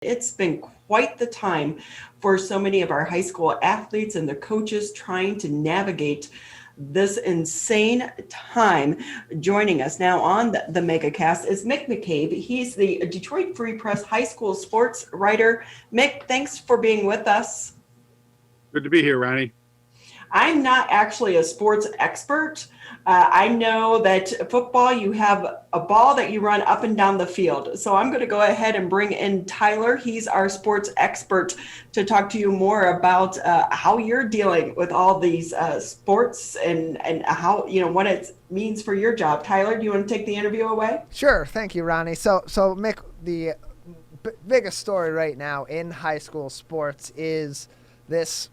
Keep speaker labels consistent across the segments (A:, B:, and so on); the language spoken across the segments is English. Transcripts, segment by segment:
A: It's been quite the time for so many of our high school athletes and the coaches trying to navigate this insane time. Joining us now on the MegaCast is Mick McCabe. He's the Detroit Free Press high school sports writer. Mick, thanks for being with us.
B: Good to be here, Ronnie.
A: I'm not actually a sports expert. I know that football, you have a ball that you run up and down the field. So I'm going to go ahead and bring in Tyler. He's our sports expert to talk to you more about how you're dealing with all these sports and how, what it means for your job. Tyler, do you want to take the interview away?
C: Sure. Thank you, Ronnie. So Mick, the biggest story right now in high school sports is this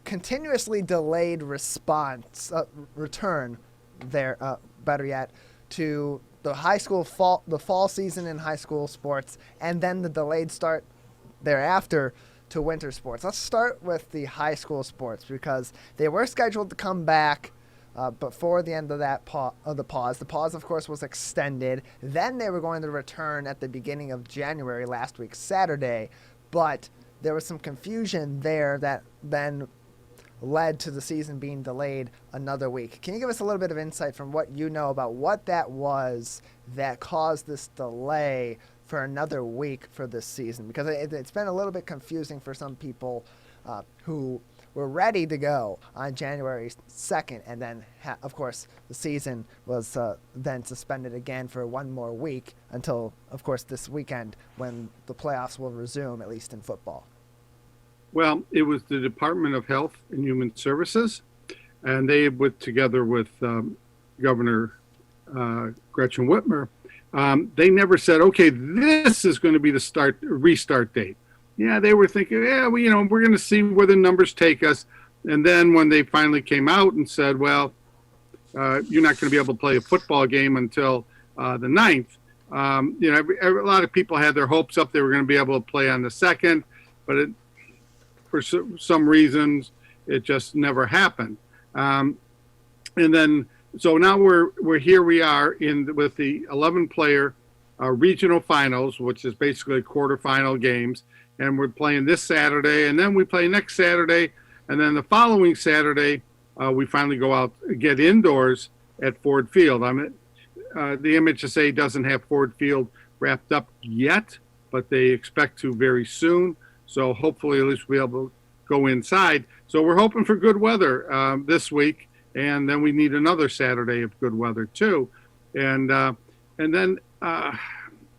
C: continuously delayed return there, better yet, to the fall season in high school sports, and then the delayed start thereafter to winter sports. Let's start with the high school sports because they were scheduled to come back before the end of that the pause. The pause, of course, was extended. Then they were going to return at the beginning of January, last week, Saturday, but there was some confusion there that then led to the season being delayed another week. Can you give us a little bit of insight from what you know about what that was that caused this delay for another week for this season? Because it's been a little bit confusing for some people who were ready to go on January 2nd, and then, of course, the season was then suspended again for one more week until, of course, this weekend when the playoffs will resume, at least in football.
B: Well, it was the Department of Health and Human Services, and they, together with Governor Gretchen Whitmer, they never said, okay, this is going to be the restart date. Yeah, they were thinking, we're going to see where the numbers take us. And then when they finally came out and said, well, you're not going to be able to play a football game until the 9th, a lot of people had their hopes up they were going to be able to play on the 2nd, but for some reasons, it just never happened. And then, so now here we are with the 11-player regional finals, which is basically quarterfinal games. And we're playing this Saturday, and then we play next Saturday. And then the following Saturday, we finally go out, get indoors at Ford Field. The MHSA doesn't have Ford Field wrapped up yet, but they expect to very soon. So hopefully at least we'll be able to go inside. So we're hoping for good weather this week, and then we need another Saturday of good weather too. And then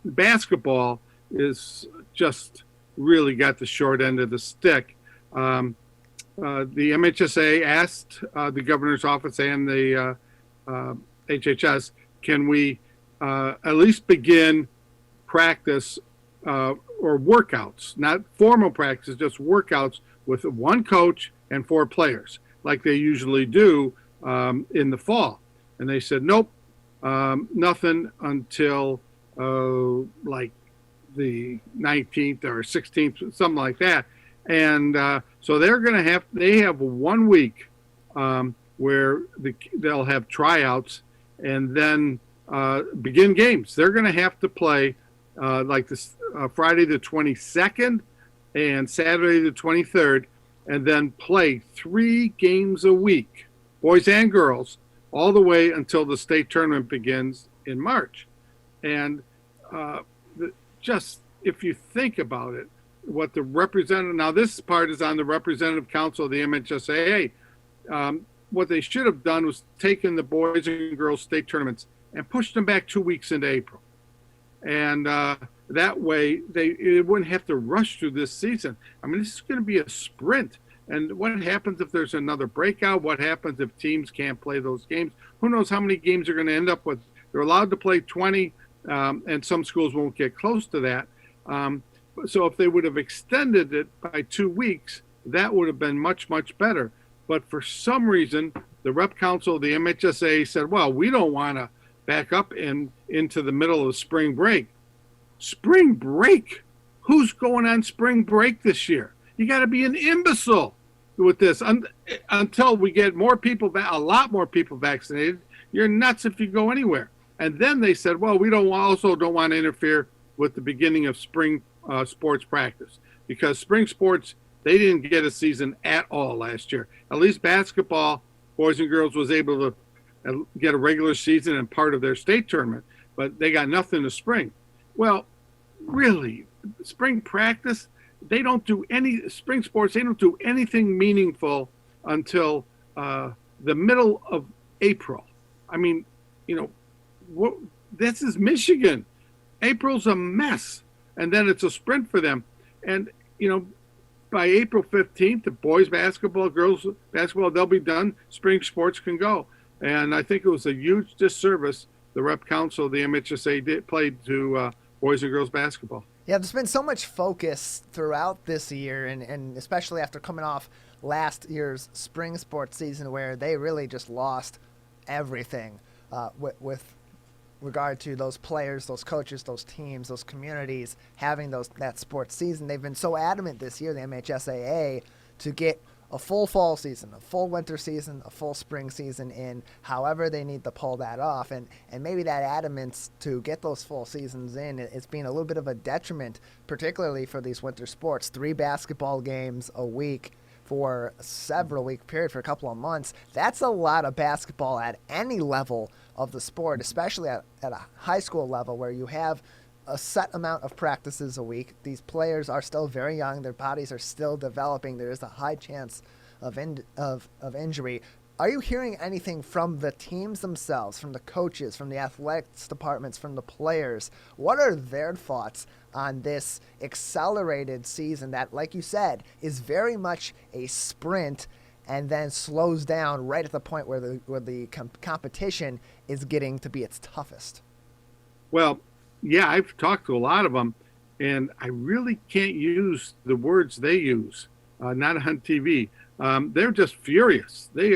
B: basketball is just really got the short end of the stick. The MHSA asked the governor's office and the HHS, can we at least begin practice or workouts, not formal practice, just workouts with one coach and 4 players, like they usually do in the fall. And they said, nope, nothing until like the 19th or 16th, something like that. And so they have 1 week where they'll have tryouts and then begin games. They're going to have to play like this Friday the 22nd and Saturday the 23rd, and then play 3 games a week, boys and girls, all the way until the state tournament begins in March. And just if you think about it, what the representative, now this part is on the representative council of the MHSAA. What they should have done was taken the boys and girls state tournaments and pushed them back 2 weeks into April. And that way it wouldn't have to rush through this season. I mean, this is going to be a sprint. And what happens if there's another breakout? What happens if teams can't play those games? Who knows how many games they're going to end up with? They're allowed to play 20, and some schools won't get close to that. So if they would have extended it by 2 weeks, that would have been much, much better. But for some reason, the rep council of the MHSA said, well, we don't want to back up into the middle of spring break. Spring break? Who's going on spring break this year? You got to be an imbecile with this until we get more people, a lot more people vaccinated. You're nuts if you go anywhere. And then they said, well, we also don't want to interfere with the beginning of spring sports practice, because spring sports, they didn't get a season at all last year. At least basketball, boys and girls, was able to get a regular season and part of their state tournament, but they got nothing this spring. Well, really, spring practice, they don't do any spring sports. They don't do anything meaningful until the middle of April. I mean, this is Michigan. April's a mess, and then it's a sprint for them. And by April 15th, the boys basketball, girls basketball, they'll be done. Spring sports can go. And I think it was a huge disservice the rep council of the MHSA played to boys and girls basketball.
C: Yeah, there's been so much focus throughout this year, and especially after coming off last year's spring sports season where they really just lost everything with regard to those players, those coaches, those teams, those communities having that sports season. They've been so adamant this year, the MHSAA, to get a full fall season, a full winter season, a full spring season in, however they need to pull that off. And maybe that adamance to get those full seasons in, it's been a little bit of a detriment, particularly for these winter sports. 3 basketball games a week for a several-week period for a couple of months. That's a lot of basketball at any level of the sport, especially at a high school level where you have a set amount of practices a week. These players are still very young. Their bodies are still developing. There is a high chance of injury. Are you hearing anything from the teams themselves, from the coaches, from the athletics departments, from the players? What are their thoughts on this accelerated season that, like you said, is very much a sprint and then slows down right at the point where the competition is getting to be its toughest?
B: Well, yeah, I've talked to a lot of them, and I really can't use the words they use, not on TV. They're just furious. They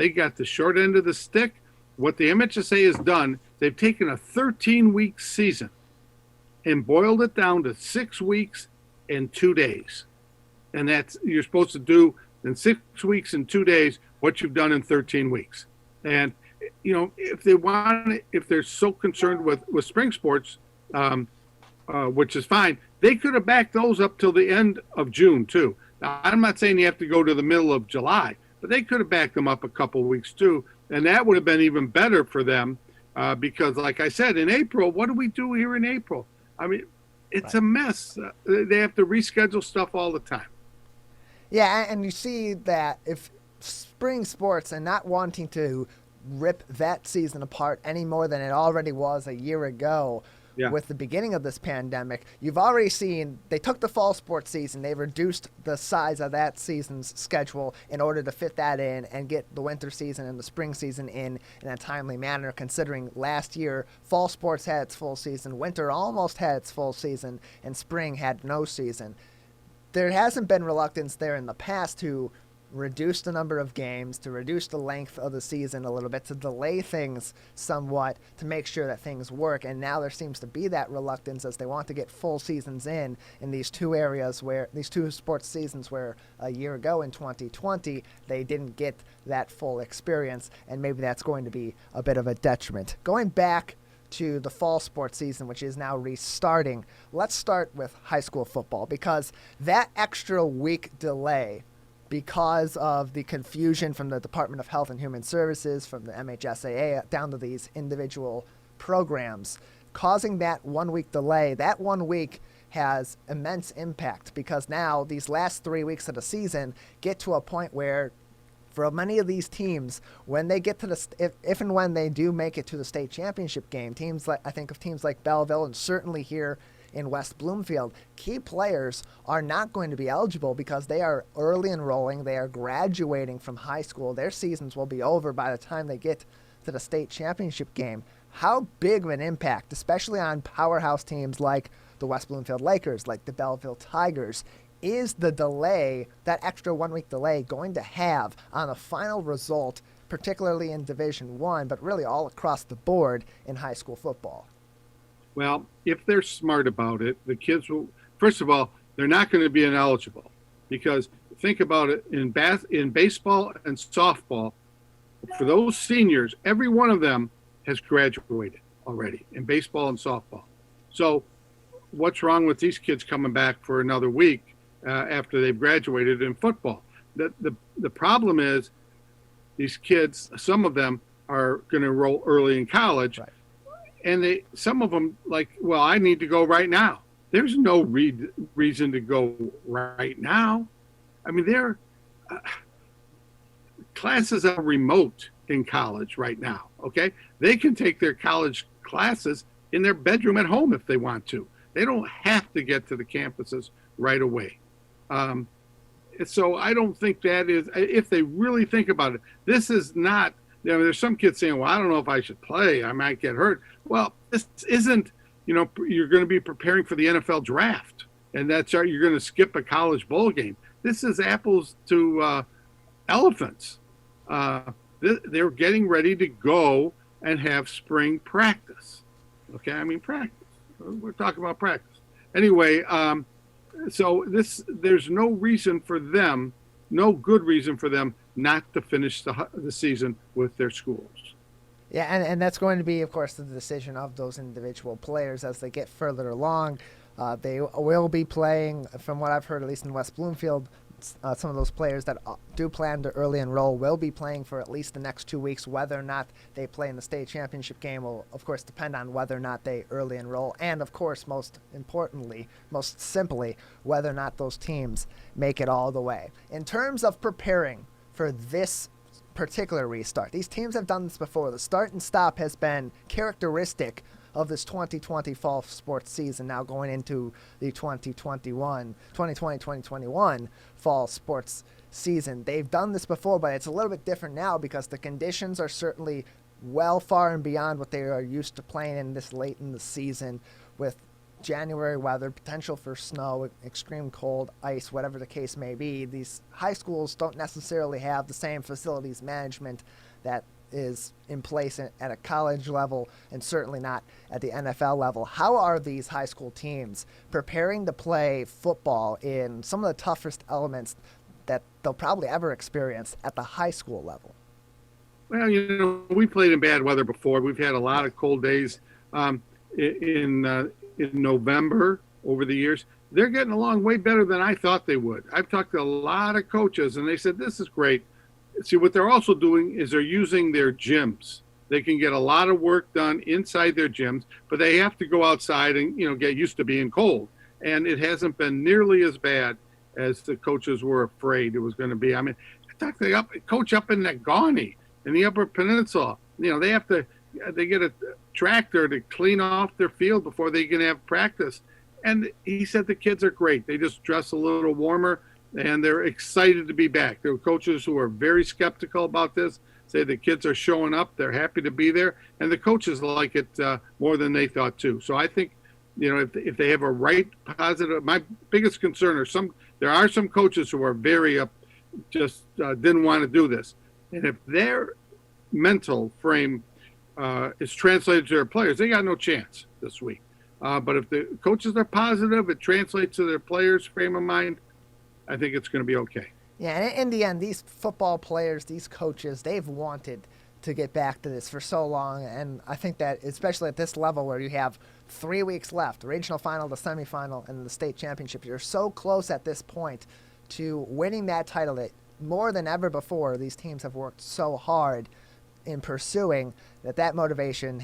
B: got the short end of the stick. What the MHSA has done, they've taken a 13-week season and boiled it down to 6 weeks and 2 days. And you're supposed to do in 6 weeks and 2 days what you've done in 13 weeks. And if they're so concerned with spring sports, which is fine, they could have backed those up till the end of June too. Now, I'm not saying you have to go to the middle of July, but they could have backed them up a couple of weeks too, and that would have been even better for them because, like I said, in April, what do we do here in April? I mean, it's a mess. They have to reschedule stuff all the time.
C: Yeah, and you see that if spring sports and not wanting to rip that season apart any more than it already was a year ago with the beginning of this pandemic, you've already seen they took the fall sports season, they reduced the size of that season's schedule in order to fit that in and get the winter season and the spring season in a timely manner, considering last year fall sports had its full season, winter almost had its full season, and spring had no season. There hasn't been reluctance there in the past to reduce the number of games, to reduce the length of the season a little bit, to delay things somewhat, to make sure that things work. And now there seems to be that reluctance as they want to get full seasons in these two areas where these two sports seasons where a year ago in 2020 they didn't get that full experience, and maybe that's going to be a bit of a detriment. Going back to the fall sports season, which is now restarting, let's start with high school football, because that extra week delay, because of the confusion from the Department of Health and Human Services, from the MHSAA, down to these individual programs, causing that 1 week delay. That 1 week has immense impact because now these last 3 weeks of the season get to a point where, for many of these teams, when they get to if and when they do make it to the state championship game, I think of teams like Belleville and certainly here in West Bloomfield, key players are not going to be eligible because they are early enrolling, they are graduating from high school, their seasons will be over by the time they get to the state championship game. How big of an impact, especially on powerhouse teams like the West Bloomfield Lakers, like the Belleville Tigers, is the delay, that extra 1 week delay, going to have on the final result, particularly in Division I, but really all across the board in high school football?
B: Well, if they're smart about it, the kids will, first of all, they're not going to be ineligible because think about it, in baseball and softball, for those seniors, every one of them has graduated already in baseball and softball. So what's wrong with these kids coming back for another week after they've graduated in football? The problem is these kids, some of them are going to enroll early in college,
C: Right.
B: and some of them like, well, I need to go right now. There's no reason to go right now. I mean, classes are remote in college right now. Okay, they can take their college classes in their bedroom at home if they want to. They don't have to get to the campuses right away. So I don't think that is, if they really think about it, this is not, there's some kids saying, well, I don't know if I should play. I might get hurt. Well, this isn't, you're going to be preparing for the NFL draft, and you're going to skip a college bowl game. This is apples to elephants. They're getting ready to go and have spring practice. Okay, I mean practice. We're talking about practice. Anyway, so there's no reason for them, no good reason for them not to finish the season with their schools.
C: Yeah, and that's going to be, of course, the decision of those individual players as they get further along. They will be playing, from what I've heard, at least in West Bloomfield, some of those players that do plan to early enroll will be playing for at least the next 2 weeks. Whether or not they play in the state championship game will, of course, depend on whether or not they early enroll, and, of course, most importantly, most simply, whether or not those teams make it all the way. In terms of preparing for this particular restart, these teams have done this before. The start and stop has been characteristic of this 2020 fall sports season, now going into the 2020-2021 fall sports season. They've done this before, but it's a little bit different now because the conditions are certainly well far and beyond what they are used to playing in this late in the season, with January weather, potential for snow, extreme cold, ice, whatever the case may be. These high schools don't necessarily have the same facilities management that is in place at a college level, and certainly not at the NFL level. How are these high school teams preparing to play football in some of the toughest elements that they'll probably ever experience at the high school level?
B: Well, we played in bad weather before. We've had a lot of cold days in November over the years. They're getting along way better than I thought they would. I've talked to a lot of coaches, and they said, this is great. See, what they're also doing is they're using their gyms. They can get a lot of work done inside their gyms, but they have to go outside and, get used to being cold. And it hasn't been nearly as bad as the coaches were afraid it was going to be. I mean, I talked to a coach up in Negaunee in the Upper Peninsula. They get a tractor to clean off their field before they can have practice. And he said the kids are great. They just dress a little warmer, and they're excited to be back. There were coaches who are very skeptical about this, say the kids are showing up, they're happy to be there, and the coaches like it more than they thought too. So I think, if they have a right positive, my biggest concern are there are some coaches who are very didn't want to do this. And if their mental frame is translated to their players, they got no chance this week. But if the coaches are positive, it translates to their players' frame of mind, I think it's going to be okay.
C: Yeah, and in the end, these football players, these coaches, they've wanted to get back to this for so long. And I think that especially at this level where you have 3 weeks left, the regional final, the semifinal, and the state championship, you're so close at this point to winning that title that more than ever before, these teams have worked so hard in pursuing that motivation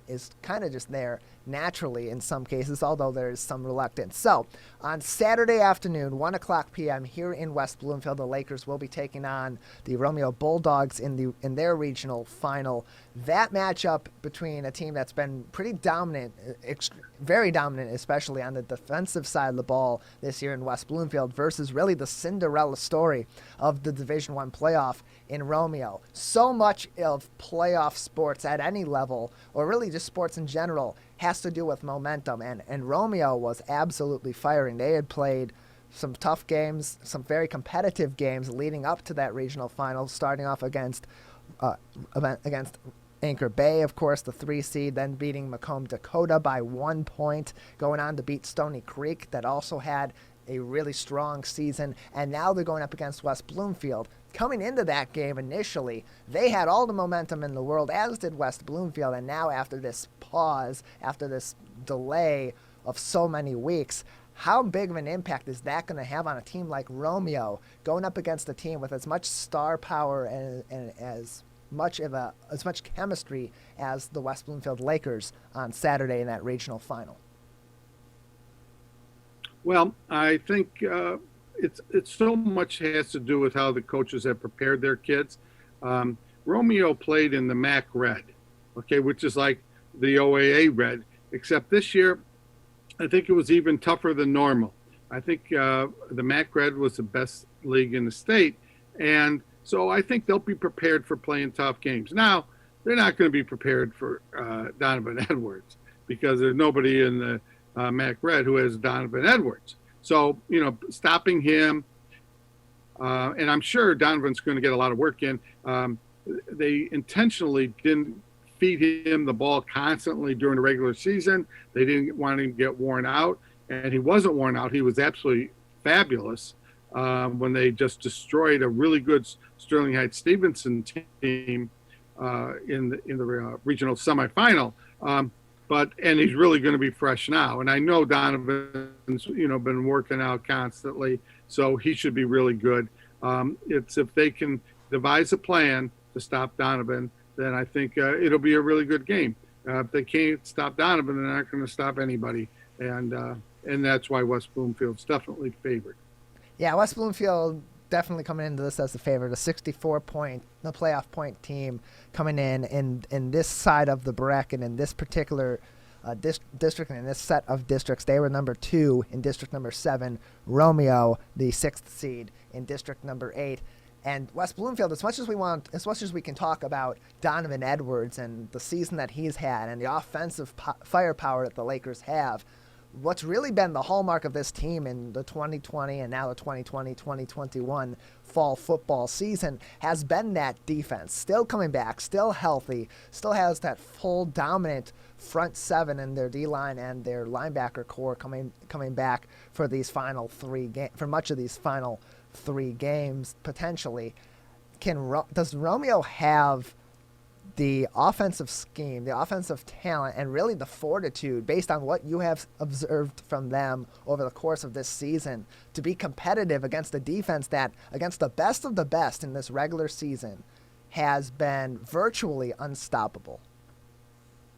C: is kind of just there naturally in some cases, although there is some reluctance. So on Saturday afternoon, 1 o'clock p.m. here in West Bloomfield, the Lakers will be taking on the Romeo Bulldogs in their regional final. That matchup between a team that's been pretty dominant, very dominant, especially on the defensive side of the ball this year in West Bloomfield, versus really the Cinderella story of the Division I playoff in Romeo. So much of playoff sports at any level, or really just sports in general, has to do with momentum, and Romeo was absolutely firing. They had played some tough games, some very competitive games leading up to that regional final, starting off against Anchor Bay, of course, the 3 seed, then beating Macomb Dakota by 1 point, going on to beat Stony Creek, that also had a really strong season, and now they're going up against West Bloomfield. Coming into that game initially, they had all the momentum in the world, as did West Bloomfield, and now after this pause, after this delay, of so many weeks. How big of an impact is that going to have on a team like Romeo going up against a team with as much star power and as much chemistry as the West Bloomfield Lakers on Saturday in that regional final?
B: Well, I think it's so much has to do with how the coaches have prepared their kids. Romeo played in the MAC Red, okay, which is like the OAA Red, except this year I think it was even tougher than normal. I think the MAC Red was the best league in the state, and so I think they'll be prepared for playing tough games. Now, they're not going to be prepared for Donovan Edwards because there's nobody in the MAC Red who has Donovan Edwards. So, stopping him, and I'm sure Donovan's going to get a lot of work in. They intentionally didn't feed him the ball constantly during the regular season. They didn't want him to get worn out, and he wasn't worn out. He was absolutely fabulous when they just destroyed a really good Sterling Heights Stevenson team in the regional semifinal. And he's really going to be fresh now. And I know Donovan's been working out constantly, so he should be really good. It's if they can devise a plan to stop Donovan, then I think it'll be a really good game. If they can't stop Donovan, they're not going to stop anybody, and that's why West Bloomfield's definitely favored.
C: Yeah, West Bloomfield definitely coming into this as the favorite, a 64-point, the playoff point team coming in this side of the bracket in this particular district and in this set of districts. They were number 2 in district number 7. Romeo, the 6th seed in district number 8. And West Bloomfield, as much as we can talk about Donovan Edwards and the season that he's had and the offensive firepower that the Lakers have, what's really been the hallmark of this team in the 2020 and now the 2020-2021 fall football season has been that defense. Still coming back, still healthy, still has that full dominant front seven in their D-line and their linebacker core coming back for these final 3 for much of these final 3 games potentially. Does Romeo have the offensive scheme, the offensive talent, and really the fortitude based on what you have observed from them over the course of this season to be competitive against a defense that, against the best of the best in this regular season, has been virtually unstoppable?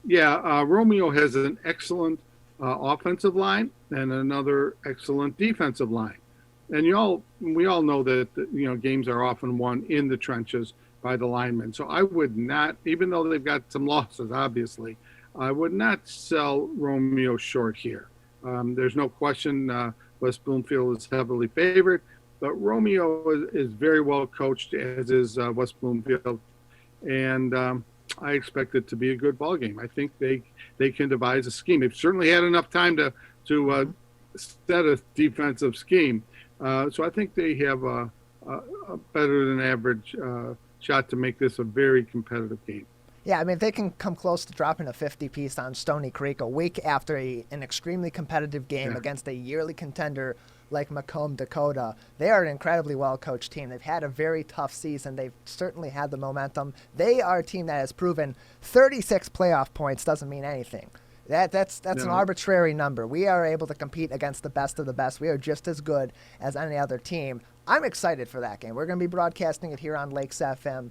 B: Yeah, Romeo has an excellent offensive line and another excellent defensive line. And we all know that games are often won in the trenches by the linemen. So I would not, even though they've got some losses, obviously, I would not sell Romeo short here. There's no question West Bloomfield is heavily favored, but Romeo is very well coached, as is West Bloomfield. And I expect it to be a good ball game. I think they can devise a scheme. They've certainly had enough time to set a defensive scheme. So I think they have a better than average shot to make this a very competitive game.
C: Yeah, I mean, if they can come close to dropping a 50-piece on Stony Creek a week after an extremely competitive game against a yearly contender like Macomb, Dakota, they are an incredibly well-coached team. They've had a very tough season. They've certainly had the momentum. They are a team that has proven 36 playoff points doesn't mean anything. That's an arbitrary number. We are able to compete against the best of the best. We are just as good as any other team. I'm excited for that game. We're going to be broadcasting it here on Lakes FM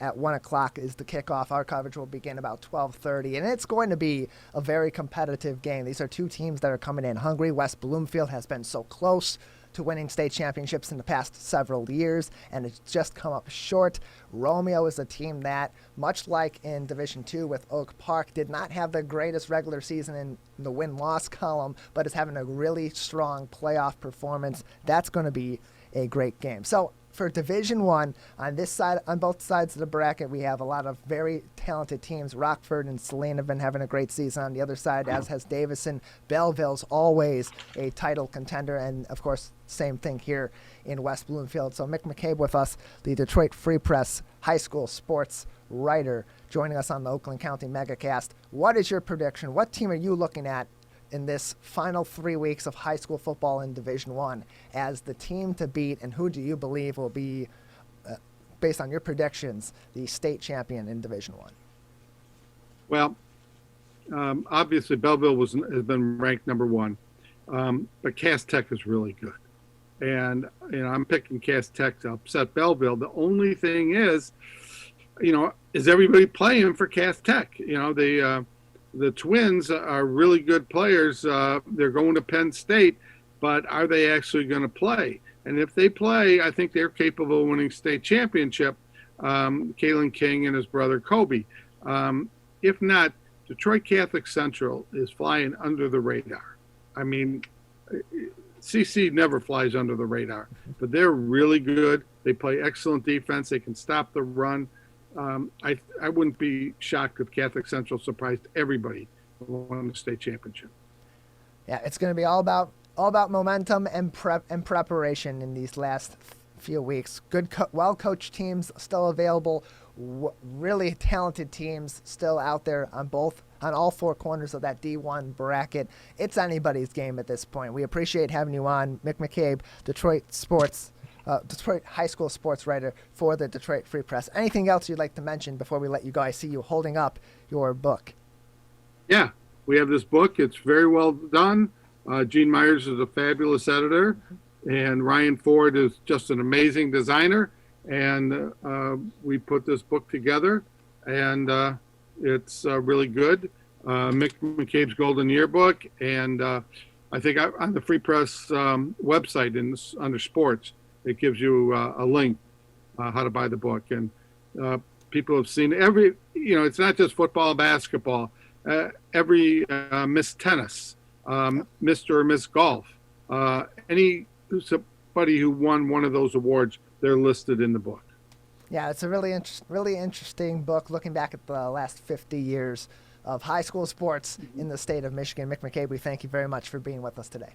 C: at 1 o'clock is the kickoff. Our coverage will begin about 12:30, and it's going to be a very competitive game. These are 2 teams that are coming in hungry. West Bloomfield has been so close to winning state championships in the past several years, and it's just come up short. Romeo is a team that, much like in Division II with Oak Park, did not have the greatest regular season in the win-loss column, but is having a really strong playoff performance. That's going to be a great game. So for Division I, on this side, on both sides of the bracket, we have a lot of very talented teams. Rockford and Saline have been having a great season. On the other side, as has Davison. Belleville's always a title contender, and of course, same thing here in West Bloomfield. So Mick McCabe with us, the Detroit Free Press high school sports writer, joining us on the Oakland County Megacast. What is your prediction? What team are you looking at in this final 3 weeks of high school football in Division I as the team to beat, and who do you believe will be, based on your predictions, the state champion in Division I?
B: Well, obviously Belleville has been ranked number one, but Cass Tech is really good. And, I'm picking Cass Tech to upset Belleville. The only thing is, is everybody playing for Cass Tech? The Twins are really good players. They're going to Penn State, but are they actually going to play? And if they play, I think they're capable of winning state championship. Kalen King and his brother Kobe. If not, Detroit Catholic Central is flying under the radar. I mean, CC never flies under the radar, but they're really good. They play excellent defense. They can stop the run. I wouldn't be shocked if Catholic Central surprised everybody and won the state championship.
C: Yeah, it's going to be all about momentum and preparation in these last few weeks. Good, well-coached teams still available. Really talented teams still out there on all four corners of that D1 bracket. It's anybody's game at this point. We appreciate having you on, Mick McCabe, Detroit high school sports writer for the Detroit Free Press. Anything else you'd like to mention before we let you go? I see you holding up your book.
B: Yeah, we have this book. It's very well done. Gene Myers is a fabulous editor, and Ryan Ford is just an amazing designer. And we put this book together, and it's really good. Mick McCabe's Golden Yearbook, and I think on the Free Press website under sports, it gives you a link how to buy the book. And people have seen it's not just football, basketball, every Miss Tennis, Mr. or Miss Golf, somebody who won one of those awards, they're listed in the book.
C: Yeah, it's a really interesting book looking back at the last 50 years of high school sports in the state of Michigan. Mick McCabe, we thank you very much for being with us today.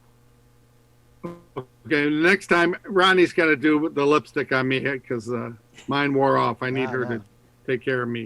B: Okay, next time Ronnie's got to do the lipstick on me because mine wore off. I need her to take care of me.